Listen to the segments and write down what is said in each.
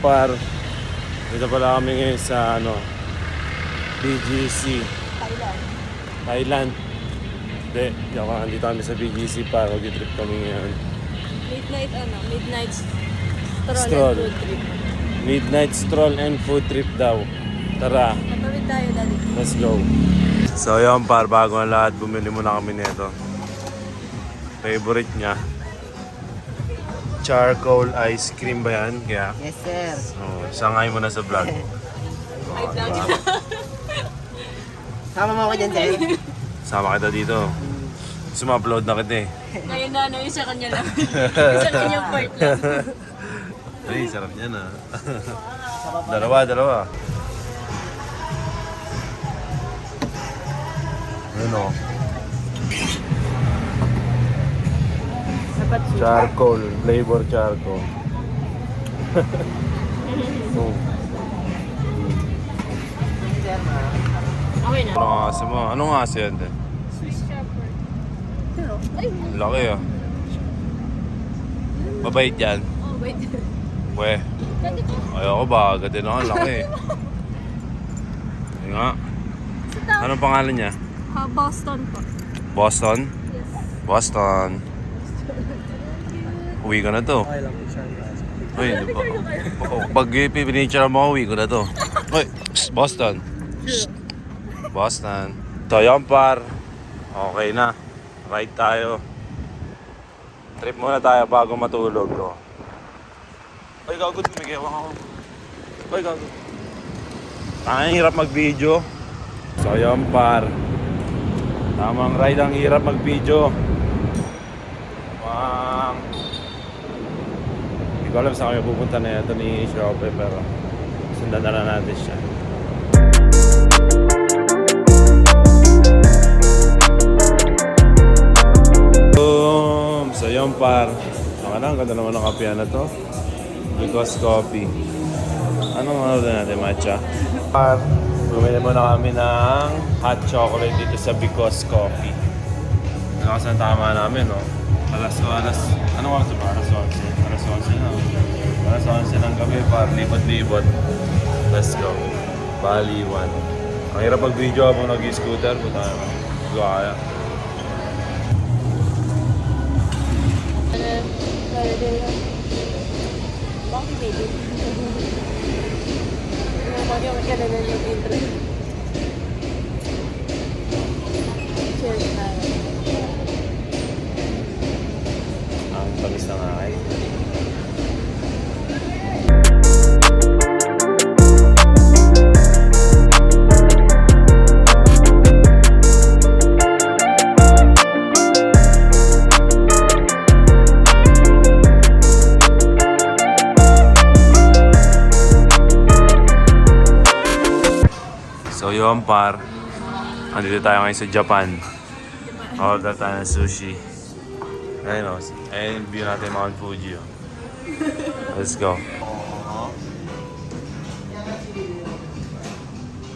Par. Dito pala kami ngayon sa BGC. Thailand. Hindi, joke lang. Dito kami sa BGC Par. Mag-trip kami ngayon. Midnight Stroll. stroll and food trip. Midnight stroll and food trip daw. Tara, Matawid tayo, Daddy. let's go. So yun Par, bago ang lahat, bumili muna kami nito. Favorite niya. Charcoal ice cream ba yan? Kaya, Yes, sir. sangay mo na sa vlog. Ay, vlog. Sama mo ako dyan, sir. Sama kita dito. Suma-upload na kita eh. Ngayon na, yung sa kanya lang. Yung sa kanyang part lang. Ay, sarap yan ah. Dalawa. Ano? Dapat Charcoal, flavor charcoal. okay na. Anong aso mo? Anong aso yan din? Swiss Shepherd. Ay, Laki ah. Mabait yan. oh wait. We, Dati po, ayoko ba? Agad din ako, laki eh. Yun nga. sa tao. Anong pangalan niya? Boston po. Boston? Yes. Boston. Uwi ka na to. Okay lang po, sir. Uy, di ba? Pag pinicture mo, uwi ko na to. Uy, psst, Boston. Psst. Boston. So, yan Par. Okay na. Ride tayo. Trip muna tayo bago matulog. No? Ay, gago. Tumigiwang ako. Ay, gago. Ang hirap mag-video. So, yan Par. Tamang ride, ang hirap mag-video. Hindi ko alam saan kami pupunta na ito ni Shope, pero sundan na lang natin siya. Boom! So yun Par. Ang ganda naman ng kapihan na to. Because coffee. Anong na natin, matcha? Par, bumili muna kami ng hot chocolate dito sa Because Coffee. Nakasan tama namin, no? Anong oras ba? Alas 11. Alas 11 na. Alas 11 ng gabi, Par. Libot-libot. Let's go. Bali 1. Ang hirap mag-video habang nag-scooter. Buta naman. Gaya. Bakit baby? Yung ka na yung intro. Cheers tayo. Ang tamis na nga ay. So yun Par, andito tayo ngayon sa Japan. Order tayo ng sushi. Ayun o, ayun yung view natin Mount Fuji o. Let's go.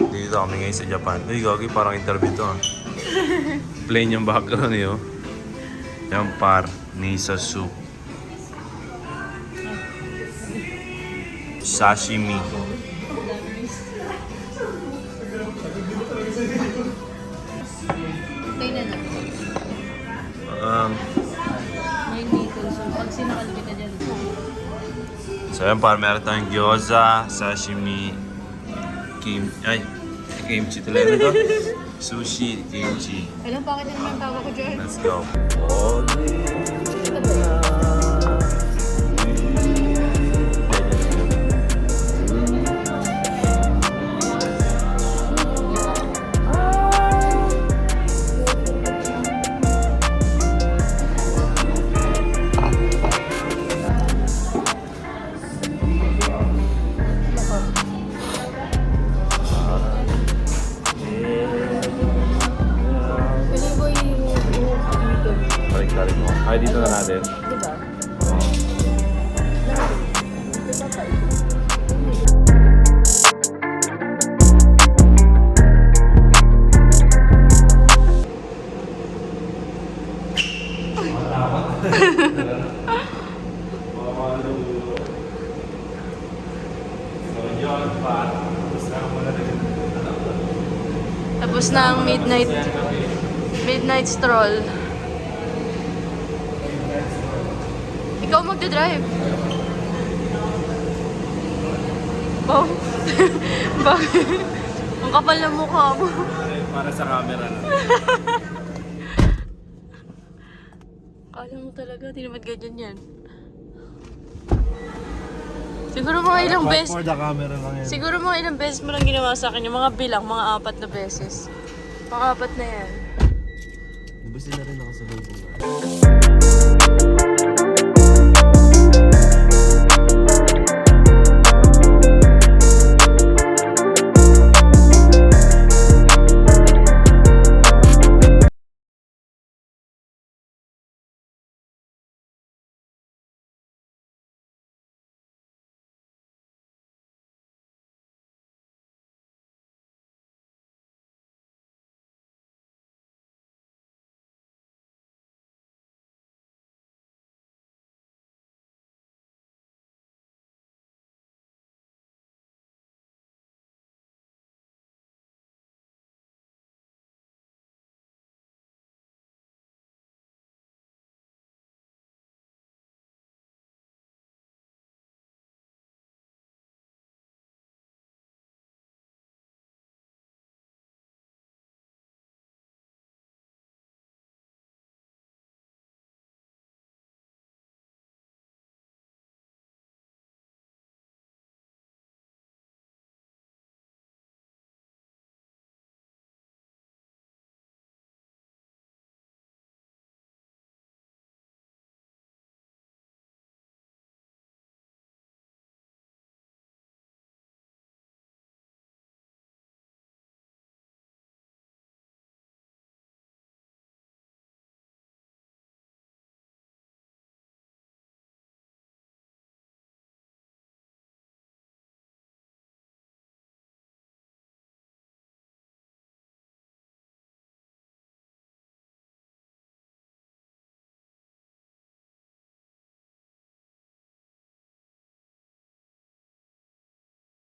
Dito kami ngayon sa Japan. Uy, gagi, parang interview to ah. Plain yung background eh oh. Yan Par, miso soup. Sashimi. Tingnan na. May dito. So, pag sinakalagay ka dyan. So yan Par, meron tayong gyoza, sashimi, kimchi tuloy na to. Sushi, kimchi. Alam, bakit naman tawa ko dyan? Let's go. Piling ko yung dito. Balik-balik mo. Ay, dito na natin. Diba? Tapos na ang midnight stroll. Ikaw magdadrive. Wow. Bakit? Ang kapal ng mukha mo. Para sa camera na. Kala mo talaga, di naman ganyan yan. Siguro mga ilang beses. For the camera lang yan. Siguro mga ilang beses mo lang ginawa sa akin. Yung mga bilang, mga 4 na beses. Mga 4 na yan. Di ba sila rin nakasalubong?